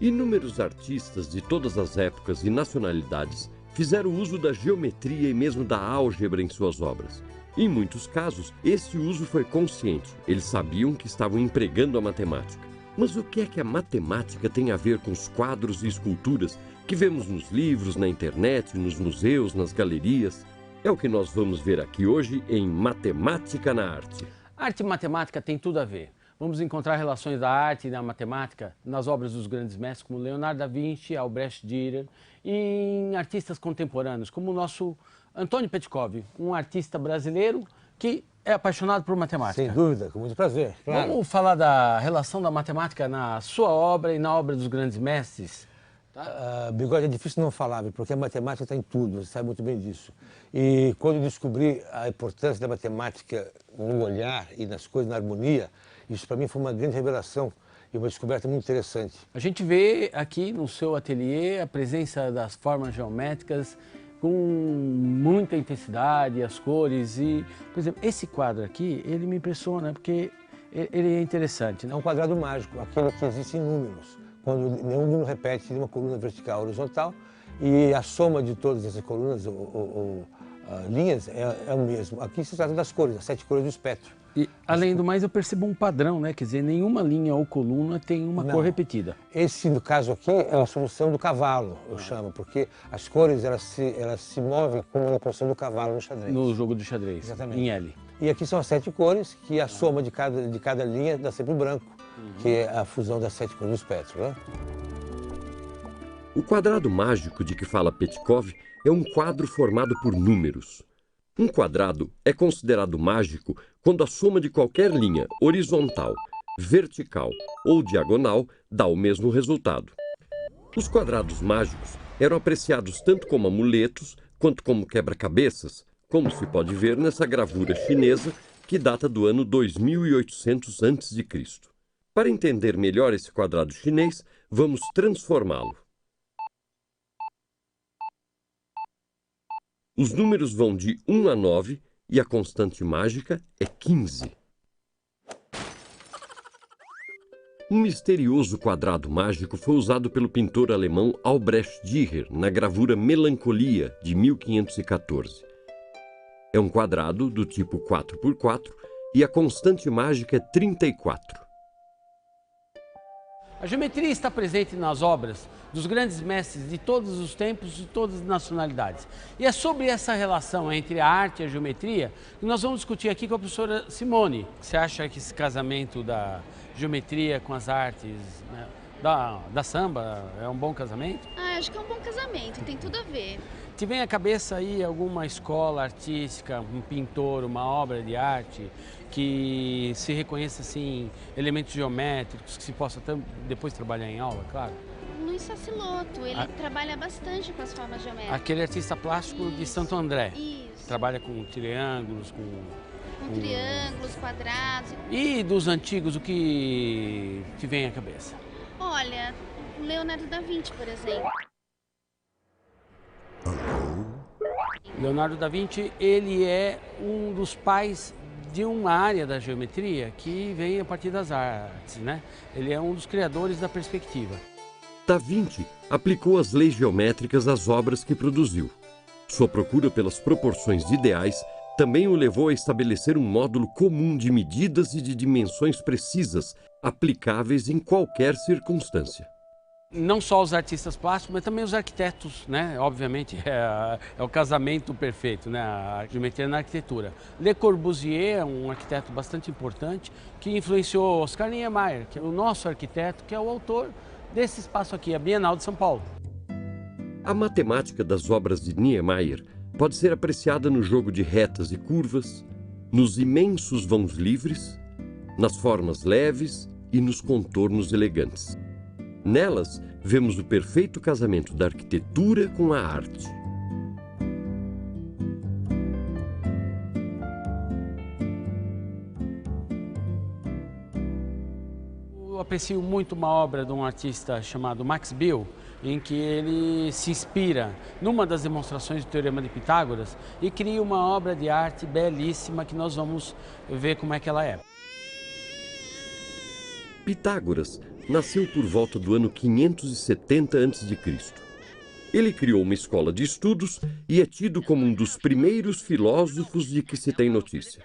Inúmeros artistas de todas as épocas e nacionalidades fizeram uso da geometria e mesmo da álgebra em suas obras. Em muitos casos, esse uso foi consciente. Eles sabiam que estavam empregando a matemática. Mas o que é que a matemática tem a ver com os quadros e esculturas que vemos nos livros, na internet, nos museus, nas galerias? É o que nós vamos ver aqui hoje em Matemática na Arte. Arte e matemática tem tudo a ver. Vamos encontrar relações da arte e da matemática nas obras dos grandes mestres como Leonardo da Vinci, Albrecht Dürer e em artistas contemporâneos como o nosso Antônio Petkov, um artista brasileiro que é apaixonado por matemática. Sem dúvida, com muito prazer. Claro. Vamos falar da relação da matemática na sua obra e na obra dos grandes mestres? Bigode, é difícil não falar, porque a matemática está em tudo, você sabe muito bem disso. E quando eu descobri a importância da matemática no olhar e nas coisas, na harmonia, isso para mim foi uma grande revelação e uma descoberta muito interessante. A gente vê aqui no seu ateliê a presença das formas geométricas com muita intensidade, as cores e, por exemplo, esse quadro aqui, ele me impressiona porque ele é interessante, né? É um quadrado mágico, aquele que existe em números, quando nenhum número repete uma coluna vertical ou horizontal e a soma de todas essas colunas ou linhas é o mesmo. Aqui se trata das cores, as 7 cores do espectro. E, além do mais, eu percebo um padrão, né? Quer dizer, nenhuma linha ou coluna tem uma cor repetida. Esse, no caso aqui, é a solução do cavalo, eu chamo, porque as cores elas se movem como a posição do cavalo no xadrez. No jogo do xadrez, exatamente. Em L. E aqui são as 7 cores, que a soma de cada linha dá sempre o branco, que é a fusão das 7 cores do espectro, né? O quadrado mágico de que fala Petkov é um quadro formado por números. Um quadrado é considerado mágico quando a soma de qualquer linha horizontal, vertical ou diagonal dá o mesmo resultado. Os quadrados mágicos eram apreciados tanto como amuletos quanto como quebra-cabeças, como se pode ver nessa gravura chinesa que data do ano 2800 a.C. Para entender melhor esse quadrado chinês, vamos transformá-lo. Os números vão de 1 a 9 e a constante mágica é 15. Um misterioso quadrado mágico foi usado pelo pintor alemão Albrecht Dürer na gravura Melancolia, de 1514. É um quadrado do tipo 4x4 e a constante mágica é 34. A geometria está presente nas obras dos grandes mestres de todos os tempos e todas as nacionalidades. E é sobre essa relação entre a arte e a geometria que nós vamos discutir aqui com a professora Simone. Você acha que esse casamento da geometria com as artes, né, da samba é um bom casamento? Acho que é um bom casamento, tem tudo a ver. Te vem à cabeça aí alguma escola artística, um pintor, uma obra de arte que se reconheça assim, elementos geométricos que se possa depois trabalhar em aula, claro? Luiz Sassilotto, ele trabalha bastante com as formas geométricas. Aquele artista plástico de Santo André. Isso. Trabalha com triângulos, com triângulos, quadrados. E dos antigos, o que te vem à cabeça? Olha, o Leonardo da Vinci, por exemplo. Leonardo da Vinci, ele é um dos pais de uma área da geometria que vem a partir das artes, né? Ele é um dos criadores da perspectiva. Da Vinci aplicou as leis geométricas às obras que produziu. Sua procura pelas proporções ideais também o levou a estabelecer um módulo comum de medidas e de dimensões precisas, aplicáveis em qualquer circunstância. Não só os artistas plásticos, mas também os arquitetos, né? Obviamente é o casamento perfeito, né? A geometria na arquitetura. Le Corbusier é um arquiteto bastante importante que influenciou Oscar Niemeyer, que é o nosso arquiteto, que é o autor desse espaço aqui, a Bienal de São Paulo. A matemática das obras de Niemeyer pode ser apreciada no jogo de retas e curvas, nos imensos vãos livres, nas formas leves e nos contornos elegantes. Nelas, vemos o perfeito casamento da arquitetura com a arte. Eu aprecio muito uma obra de um artista chamado Max Bill, em que ele se inspira numa das demonstrações do Teorema de Pitágoras e cria uma obra de arte belíssima que nós vamos ver como é que ela é. Pitágoras nasceu por volta do ano 570 a.C. Ele criou uma escola de estudos e é tido como um dos primeiros filósofos de que se tem notícia.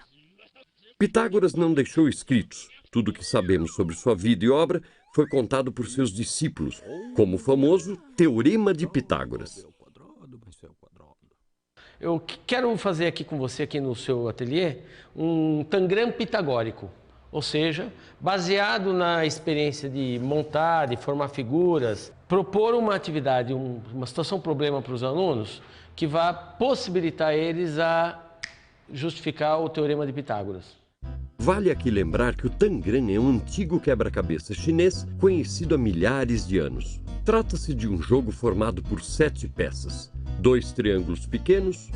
Pitágoras não deixou escritos. Tudo o que sabemos sobre sua vida e obra foi contado por seus discípulos, como o famoso Teorema de Pitágoras. Eu quero fazer aqui com você, aqui no seu ateliê, um tangram pitagórico. Ou seja, baseado na experiência de montar, de formar figuras, propor uma atividade, uma situação problema para os alunos que vá possibilitar eles a justificar o Teorema de Pitágoras. Vale aqui lembrar que o tangram é um antigo quebra-cabeça chinês conhecido há milhares de anos. Trata-se de um jogo formado por 7 peças, 2 triângulos pequenos,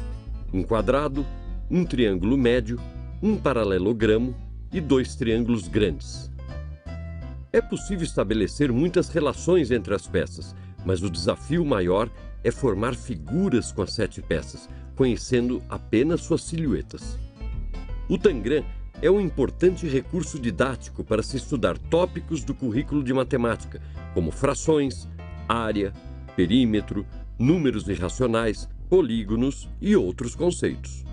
um quadrado, um triângulo médio, um paralelogramo e 2 triângulos grandes. É possível estabelecer muitas relações entre as peças, mas o desafio maior é formar figuras com as 7 peças, conhecendo apenas suas silhuetas. O tangram é um importante recurso didático para se estudar tópicos do currículo de matemática, como frações, área, perímetro, números irracionais, polígonos e outros conceitos.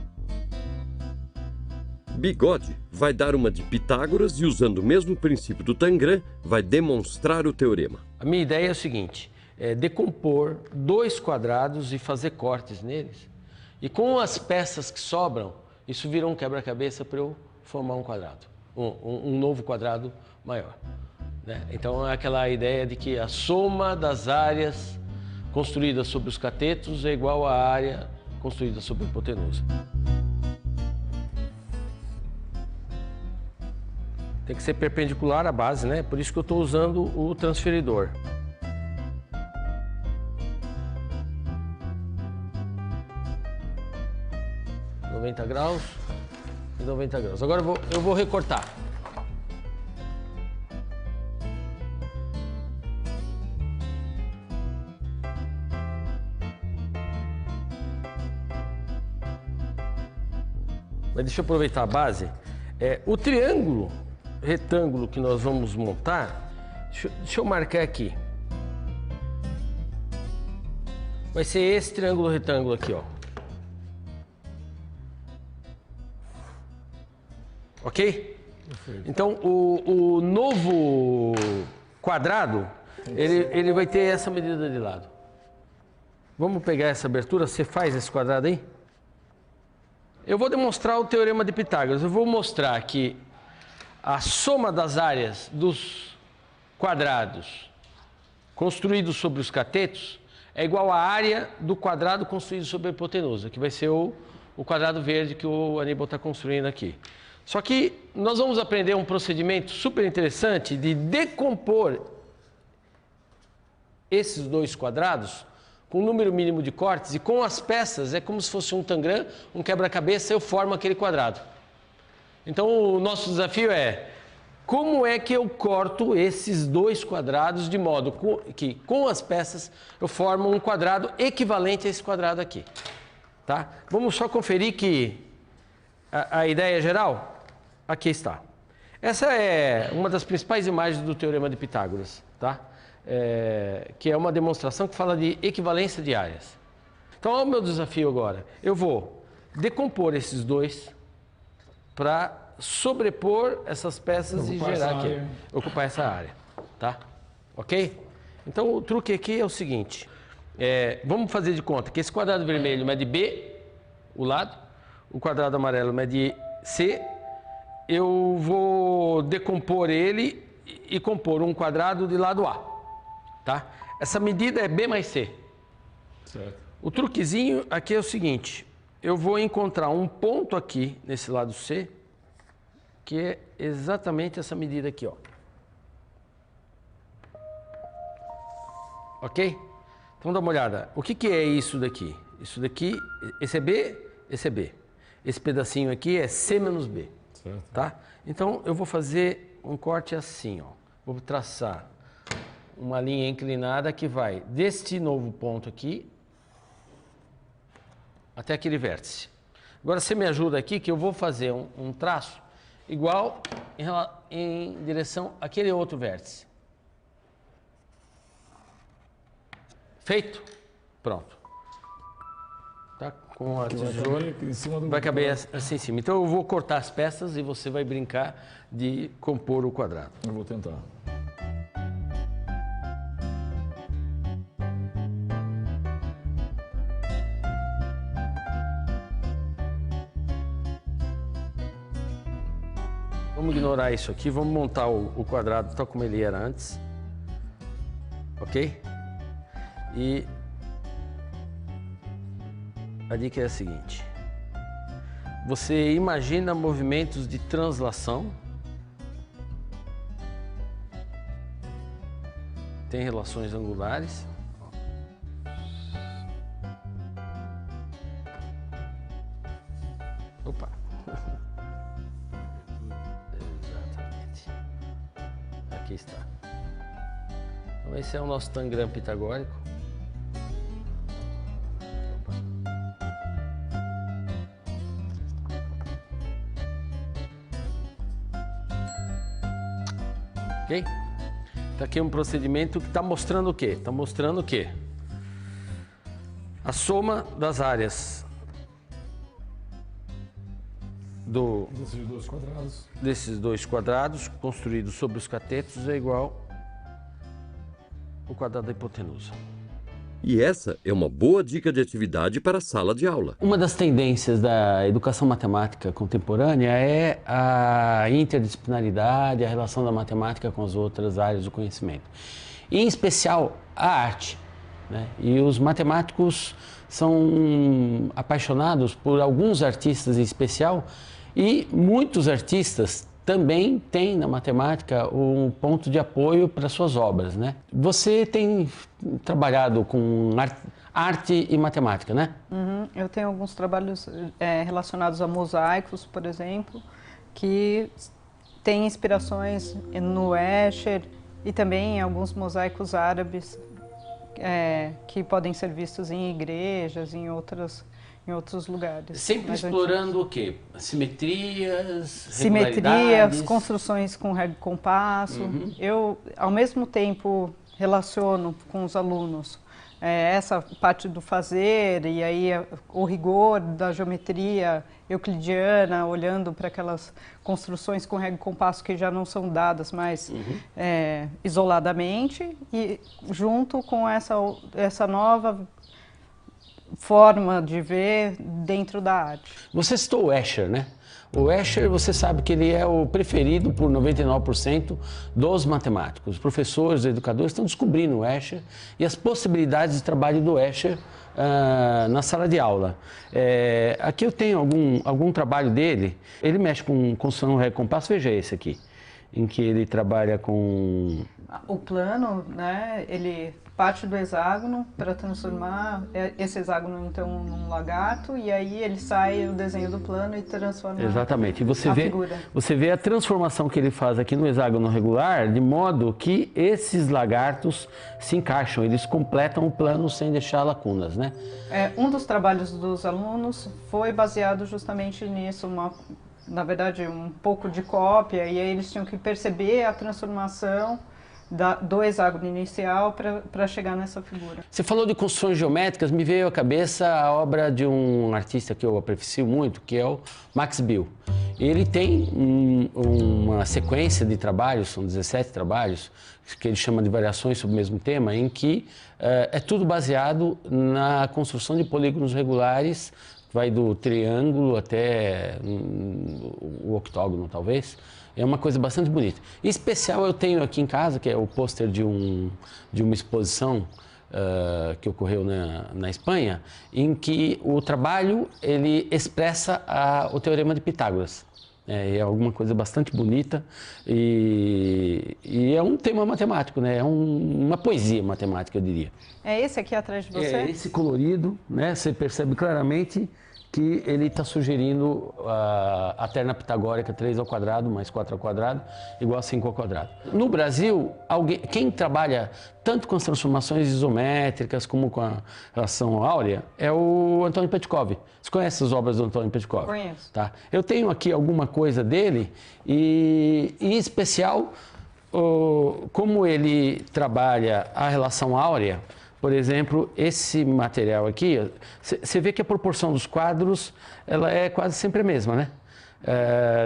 Bigode vai dar uma de Pitágoras e, usando o mesmo princípio do tangram, vai demonstrar o teorema. A minha ideia é o seguinte, é decompor 2 quadrados e fazer cortes neles. E com as peças que sobram, isso vira um quebra-cabeça para eu formar um quadrado, um novo quadrado maior, né? Então é aquela ideia de que a soma das áreas construídas sobre os catetos é igual à área construída sobre a hipotenusa. Tem que ser perpendicular à base, né? Por isso que eu estou usando o transferidor. graus e 90 graus. Agora eu vou recortar. Mas deixa eu aproveitar a base. O triângulo retângulo que nós vamos montar, deixa eu marcar aqui. Vai ser esse triângulo retângulo aqui, ó. Ok? Então, o novo quadrado, ele vai ter essa medida de lado. Vamos pegar essa abertura, você faz esse quadrado aí? Eu vou demonstrar o Teorema de Pitágoras. Eu vou mostrar que a soma das áreas dos quadrados construídos sobre os catetos é igual à área do quadrado construído sobre a hipotenusa, que vai ser o quadrado verde que o Aníbal está construindo aqui. Só que nós vamos aprender um procedimento super interessante de decompor esses 2 quadrados com um número mínimo de cortes e com as peças, é como se fosse um tangram, um quebra-cabeça, eu formo aquele quadrado. Então o nosso desafio é, como é que eu corto esses 2 quadrados de modo que com as peças eu formo um quadrado equivalente a esse quadrado aqui. Tá? Vamos só conferir que a ideia geral? Aqui está. Essa é uma das principais imagens do Teorema de Pitágoras, tá? Que é uma demonstração que fala de equivalência de áreas. Então, olha o meu desafio agora. Eu vou decompor esses 2 para sobrepor essas peças e gerar aqui, ocupar essa área, tá? Ok? Então, o truque aqui é o seguinte. Vamos fazer de conta que esse quadrado vermelho mede B, o lado, o quadrado amarelo mede C. Eu vou decompor ele e compor um quadrado de lado A, tá? Essa medida é B mais C. Certo. O truquezinho aqui é o seguinte, eu vou encontrar um ponto aqui nesse lado C, que é exatamente essa medida aqui, ó. Ok? Então dá uma olhada. O que é isso daqui? Isso daqui, esse é B, esse é B. Esse pedacinho aqui é C menos B. Certo. Tá? Então eu vou fazer um corte assim, ó. Vou traçar uma linha inclinada que vai deste novo ponto aqui até aquele vértice. Agora você me ajuda aqui que eu vou fazer um traço igual em direção àquele outro vértice. Feito? Pronto. Tá com a tesoura. Vai caber assim em cima. Então eu vou cortar as peças e você vai brincar de compor o quadrado. Eu vou tentar. Vamos ignorar isso aqui, vamos montar o quadrado tal como ele era antes. Ok? E a dica é a seguinte. Você imagina movimentos de translação. Tem relações angulares. Opa! Exatamente. Aqui está. Então esse é o nosso tangram pitagórico. Ok? Está aqui um procedimento que está mostrando o quê? Está mostrando o quê? A soma das áreas desses dois quadrados construídos sobre os catetos é igual ao quadrado da hipotenusa. E essa é uma boa dica de atividade para a sala de aula. Uma das tendências da educação matemática contemporânea é a interdisciplinaridade, a relação da matemática com as outras áreas do conhecimento. E, em especial, a arte, né? E os matemáticos são apaixonados por alguns artistas em especial, e muitos artistas também têm na matemática um ponto de apoio para suas obras, né? Você tem trabalhado com arte e matemática, né? Eu tenho alguns trabalhos relacionados a mosaicos, por exemplo, que têm inspirações no Escher e também em alguns mosaicos árabes que podem ser vistos em igrejas, em outros lugares. Sempre explorando o quê? Simetrias, construções com régua e compasso. Eu, ao mesmo tempo, relaciono com os alunos essa parte do fazer e aí o rigor da geometria euclidiana, olhando para aquelas construções com régua e compasso que já não são dadas mais isoladamente, e junto com essa nova forma de ver dentro da arte. Você citou o Escher, né? O Escher, você sabe que ele é o preferido por 99% dos matemáticos. Os professores, os educadores estão descobrindo o Escher e as possibilidades de trabalho do Escher na sala de aula. Aqui eu tenho algum trabalho dele. Ele mexe com construção régua e compasso, veja esse aqui, em que ele trabalha com... O plano, né, ele parte do hexágono para transformar esse hexágono então num lagarto, e aí ele sai o desenho do plano e transforma. Exatamente. E figura. Você vê a transformação que ele faz aqui no hexágono regular, de modo que esses lagartos se encaixam, eles completam o plano sem deixar lacunas, né? Um dos trabalhos dos alunos foi baseado justamente nisso, na verdade um pouco de cópia, e aí eles tinham que perceber a transformação do hexágono inicial para chegar nessa figura. Você falou de construções geométricas, me veio à cabeça a obra de um artista que eu aprecio muito, que é o Max Bill. Ele tem uma sequência de trabalhos, são 17 trabalhos, que ele chama de variações sobre o mesmo tema, em que é tudo baseado na construção de polígonos regulares, vai do triângulo até o octógono, talvez. É uma coisa bastante bonita. Em especial eu tenho aqui em casa, que é o pôster de uma exposição que ocorreu na Espanha, em que o trabalho ele expressa o Teorema de Pitágoras. É alguma coisa bastante bonita e é um tema matemático, né? É uma poesia matemática, eu diria. É esse aqui atrás de você? É esse colorido, né? Você percebe claramente que ele está sugerindo a terna pitagórica 3 ao quadrado mais 4 ao quadrado igual a 5 ao quadrado. No Brasil, quem trabalha tanto com as transformações isométricas como com a relação áurea é o Antônio Petkov. Você conhece as obras do Antônio Petkov? Conheço. Tá? Eu tenho aqui alguma coisa dele e em especial, como ele trabalha a relação áurea. Por exemplo, esse material aqui, você vê que a proporção dos quadros, ela é quase sempre a mesma, né?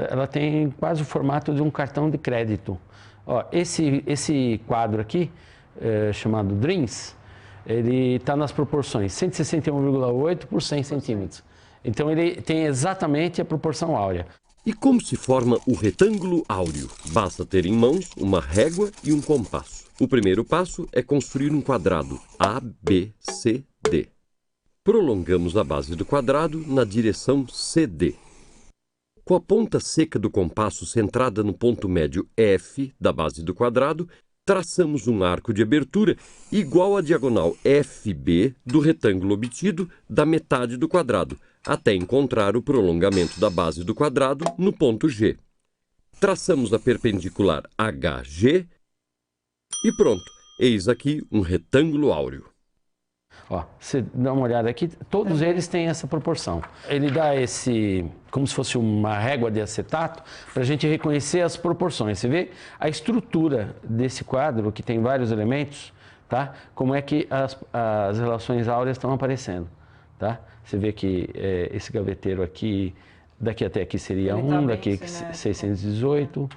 Ela tem quase o formato de um cartão de crédito. Ó, esse quadro aqui, chamado Dreams, ele está nas proporções 161,8 por 100 centímetros. Então ele tem exatamente a proporção áurea. E como se forma o retângulo áureo? Basta ter em mãos uma régua e um compasso. O primeiro passo é construir um quadrado A, B, C, D. Prolongamos a base do quadrado na direção CD. Com a ponta seca do compasso centrada no ponto médio F da base do quadrado, traçamos um arco de abertura igual à diagonal FB do retângulo obtido da metade do quadrado, até encontrar o prolongamento da base do quadrado no ponto G. Traçamos a perpendicular HG e pronto, eis aqui um retângulo áureo. Ó, você dá uma olhada aqui, todos eles têm essa proporção. Ele dá como se fosse uma régua de acetato, para a gente reconhecer as proporções. Você vê a estrutura desse quadro, que tem vários elementos, tá? Como é que as relações áureas estão aparecendo, tá? Você vê que esse gaveteiro aqui, daqui até aqui seria 1, daqui 618,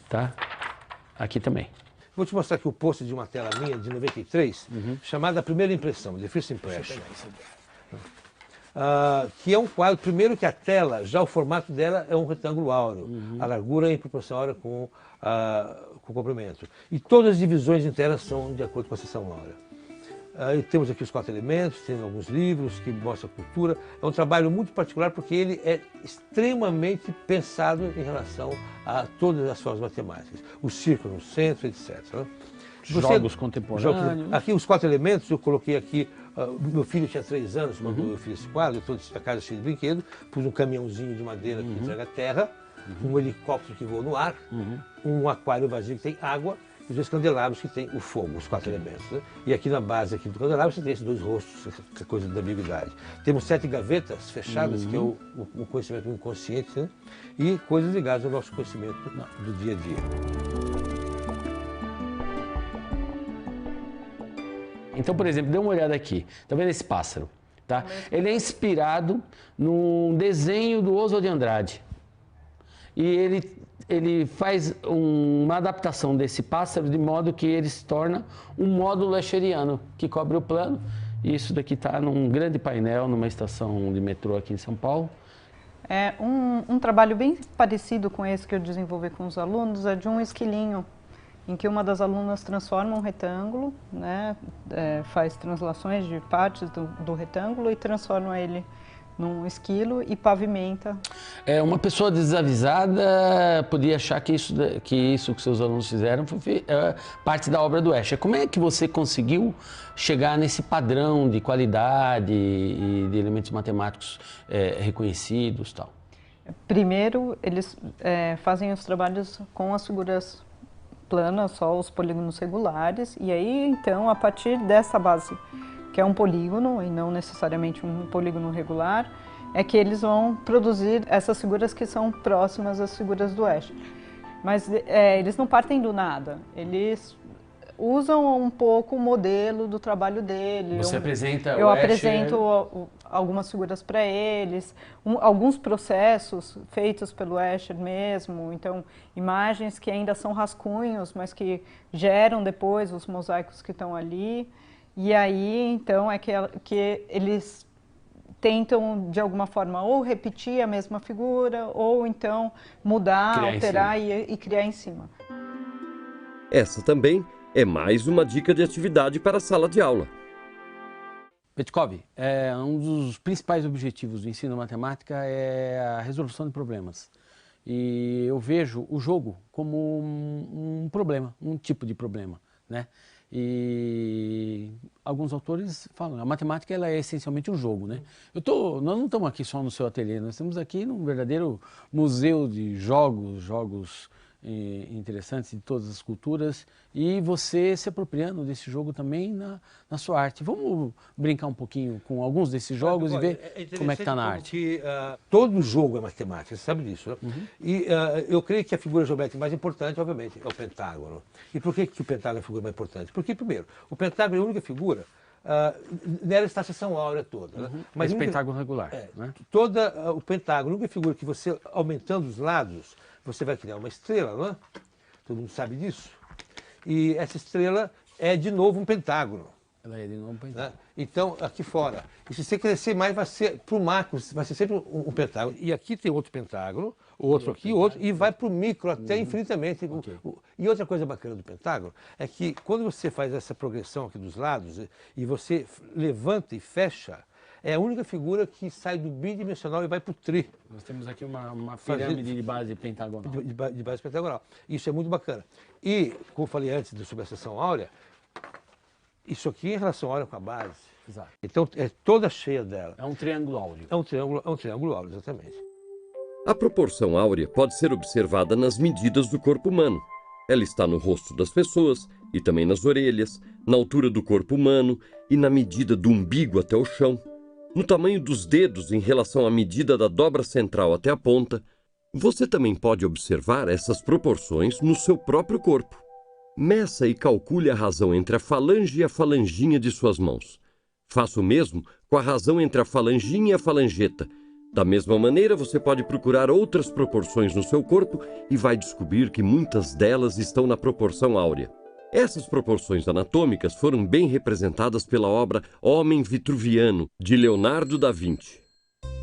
tá? Aqui também. Vou te mostrar aqui o post de uma tela minha, de 93, chamada Primeira Impressão, The First Impression. Que é um quadro, primeiro que a tela, já o formato dela é um retângulo áureo, a largura é em proporção áurea com o comprimento. E todas as divisões internas são de acordo com a seção áurea. E temos aqui os 4 elementos, tem alguns livros que mostram a cultura. É um trabalho muito particular porque ele é extremamente pensado em relação a todas as formas matemáticas. O círculo no centro, etc. Jogos contemporâneos. Aqui os 4 elementos, eu coloquei aqui, meu filho tinha 3 anos quando eu fiz esse quadro, eu estou na casa cheia de brinquedo, pus um caminhãozinho de madeira que entrega terra, um helicóptero que voa no ar, um aquário vazio que tem água, e os 2 candelabros que tem o fogo, os 4 elementos. Né? E aqui na base aqui do candelabro você tem esses 2 rostos, que é coisa da ambiguidade. Temos 7 gavetas fechadas, que é o conhecimento inconsciente, né? E coisas ligadas ao nosso conhecimento do dia a dia. Então, por exemplo, dê uma olhada aqui. Está vendo esse pássaro? Tá? Ele é inspirado num desenho do Oswald de Andrade. E ele faz uma adaptação desse pássaro de modo que ele se torna um módulo escheriano que cobre o plano. E isso daqui está num grande painel, numa estação de metrô aqui em São Paulo. Um trabalho bem parecido com esse que eu desenvolvi com os alunos é de um esquilinho, em que uma das alunas transforma um retângulo, né, faz translações de partes do retângulo e transforma ele num esquilo e pavimenta. Uma pessoa desavisada podia achar que isso que seus alunos fizeram foi parte da obra do Escher. Como é que você conseguiu chegar nesse padrão de qualidade e de elementos matemáticos reconhecidos, tal? Primeiro, eles fazem os trabalhos com as figuras planas, só os polígonos regulares, e aí, então, a partir dessa base, que é um polígono e não necessariamente um polígono regular, é que eles vão produzir essas figuras que são próximas às figuras do Escher. Mas eles não partem do nada, eles usam um pouco o modelo do trabalho dele. Você apresenta eu apresento algumas figuras para eles, alguns processos feitos pelo Escher mesmo, então imagens que ainda são rascunhos, mas que geram depois os mosaicos que estão ali. E aí, então, que eles tentam, de alguma forma, ou repetir a mesma figura, ou então mudar, alterar e criar em cima. Essa também é mais uma dica de atividade para a sala de aula. Petkov, um dos principais objetivos do ensino matemática é a resolução de problemas. E eu vejo o jogo como um problema, um tipo de problema, né? E alguns autores falam, a matemática ela é essencialmente um jogo, né? Nós não estamos aqui só no seu ateliê, nós estamos aqui num verdadeiro museu de jogos interessantes de todas as culturas e você se apropriando desse jogo também na sua arte. Vamos brincar um pouquinho com alguns desses jogos e ver como é que está na arte. Que, todo jogo é matemática, você sabe disso, né? E eu creio que a figura geométrica mais importante, obviamente, é o pentágono. E por que o pentágono é a figura mais importante? Porque, primeiro, o pentágono é a única figura, nela está a seção áurea toda. Né? Mas esse pentágono regular. Né? O pentágono, a única figura que você, aumentando os lados, você vai criar uma estrela, não é? Todo mundo sabe disso. E essa estrela é, de novo, um pentágono. Ela é de novo um pentágono. Né? Então, aqui fora. E se você crescer mais, vai ser para o macro, vai ser sempre um pentágono. E aqui tem outro pentágono, outro aqui, outro, e vai para o micro até infinitamente. Okay. E outra coisa bacana do pentágono é que quando você faz essa progressão aqui dos lados e você levanta e fecha, é a única figura que sai do bidimensional e vai para o tri. Nós temos aqui uma pirâmide de base pentagonal. De base pentagonal. Isso é muito bacana. E, como eu falei antes sobre a seção áurea, isso aqui em relação à áurea com a base. Exato. Então, é toda cheia dela. É um triângulo áureo. É um triângulo áureo, exatamente. A proporção áurea pode ser observada nas medidas do corpo humano. Ela está no rosto das pessoas e também nas orelhas, na altura do corpo humano e na medida do umbigo até o chão. No tamanho dos dedos em relação à medida da dobra central até a ponta, você também pode observar essas proporções no seu próprio corpo. Meça e calcule a razão entre a falange e a falanginha de suas mãos. Faça o mesmo com a razão entre a falanginha e a falangeta. Da mesma maneira, você pode procurar outras proporções no seu corpo e vai descobrir que muitas delas estão na proporção áurea. Essas proporções anatômicas foram bem representadas pela obra Homem Vitruviano, de Leonardo da Vinci.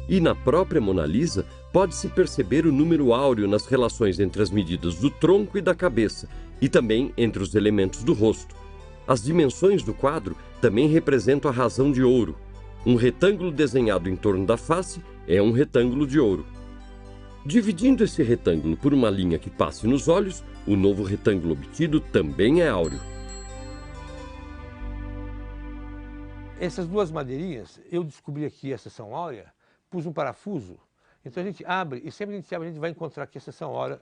E na própria Mona Lisa, pode-se perceber o número áureo nas relações entre as medidas do tronco e da cabeça, e também entre os elementos do rosto. As dimensões do quadro também representam a razão de ouro. Um retângulo desenhado em torno da face é um retângulo de ouro. Dividindo esse retângulo por uma linha que passe nos olhos, o novo retângulo obtido também é áureo. Essas duas madeirinhas, eu descobri aqui a seção áurea, pus um parafuso, então a gente abre, e sempre que a gente abre, a gente vai encontrar aqui a seção áurea,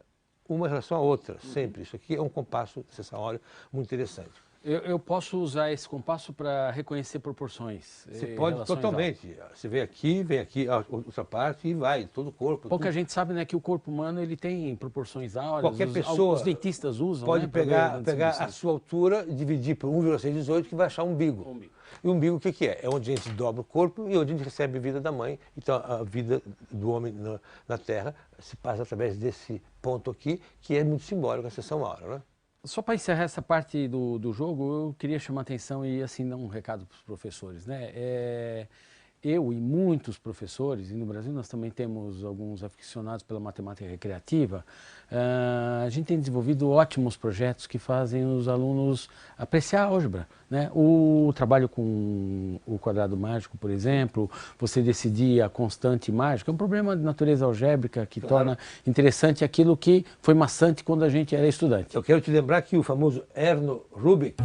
uma em relação à outra, sempre. Isso aqui é um compasso de seção áurea muito interessante. Eu posso usar esse compasso para reconhecer proporções? Você pode totalmente. Você vem aqui, a outra parte e vai, todo o corpo. Pouca gente sabe, né, que o corpo humano ele tem proporções áureas. Qualquer pessoa os dentistas usam, pode, né, pegar a sua altura, dividir por 1,618 que vai achar um umbigo. E o umbigo o que é? É onde a gente dobra o corpo e onde a gente recebe a vida da mãe. Então a vida do homem na Terra se passa através desse ponto aqui, que é muito simbólico, a seção áurea, né? Só para encerrar essa parte do jogo, eu queria chamar a atenção e assim dar um recado para os professores, né? Eu e muitos professores, e no Brasil nós também temos alguns aficionados pela matemática recreativa, a gente tem desenvolvido ótimos projetos que fazem os alunos apreciar a álgebra, né? O trabalho com o quadrado mágico, por exemplo, você decidir a constante mágica, é um problema de natureza algébrica que torna interessante aquilo que foi maçante quando a gente era estudante. Eu quero te lembrar que o famoso Erno Rubik,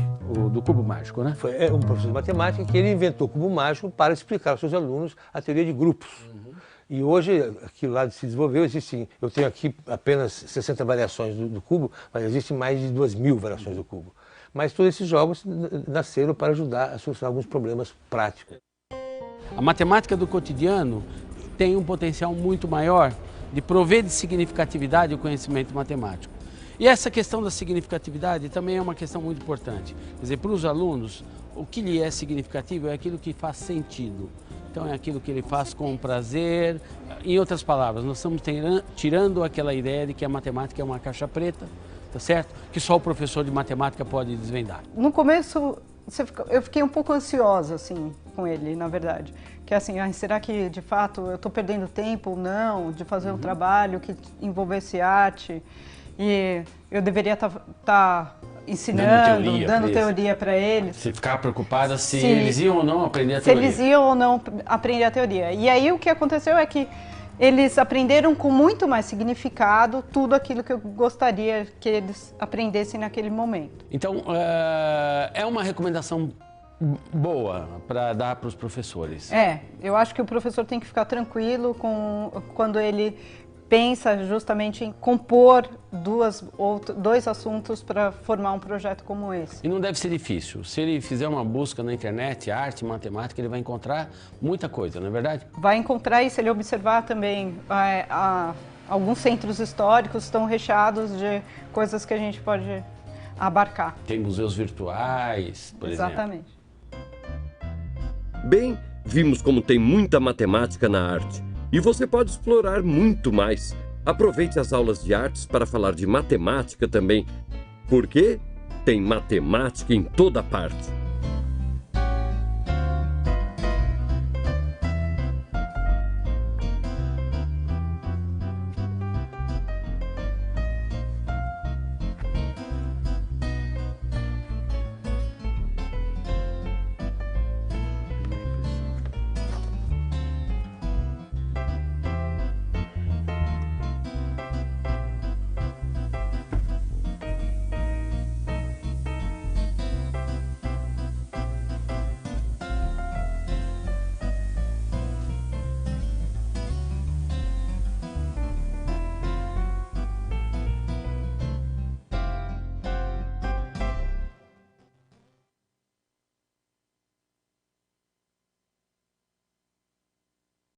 do cubo mágico, né? Foi um professor de matemática que ele inventou o cubo mágico para explicar aos seus alunos a teoria de grupos. E hoje aquilo lá se desenvolveu, existe, eu tenho aqui apenas 60 variações do cubo, mas existem mais de 2.000 variações do cubo. Mas todos esses jogos nasceram para ajudar a solucionar alguns problemas práticos. A matemática do cotidiano tem um potencial muito maior de prover de significatividade o conhecimento matemático. E essa questão da significatividade também é uma questão muito importante. Quer dizer, para os alunos, o que lhe é significativo é aquilo que faz sentido. Então é aquilo que ele faz com prazer. Em outras palavras, nós estamos tirando aquela ideia de que a matemática é uma caixa preta, tá certo? Que só o professor de matemática pode desvendar. No começo, eu fiquei um pouco ansiosa, assim, com ele, na verdade. Que assim, será que de fato eu estou perdendo tempo ou não de fazer um trabalho que envolvesse arte? E eu deveria estar ensinando, dando teoria para eles. Você ficar preocupada se eles iam ou não aprender a teoria. Se eles iam ou não aprender a teoria. E aí o que aconteceu é que eles aprenderam com muito mais significado tudo aquilo que eu gostaria que eles aprendessem naquele momento. Então, é uma recomendação boa para dar para os professores. Eu acho que o professor tem que ficar tranquilo quando ele pensa justamente em compor dois assuntos para formar um projeto como esse. E não deve ser difícil. Se ele fizer uma busca na internet, arte, matemática, ele vai encontrar muita coisa, não é verdade? Vai encontrar, e se ele observar também, alguns centros históricos estão recheados de coisas que a gente pode abarcar. Tem museus virtuais, por exemplo. Exatamente. Bem, vimos como tem muita matemática na arte. E você pode explorar muito mais. Aproveite as aulas de artes para falar de matemática também, porque tem matemática em toda parte.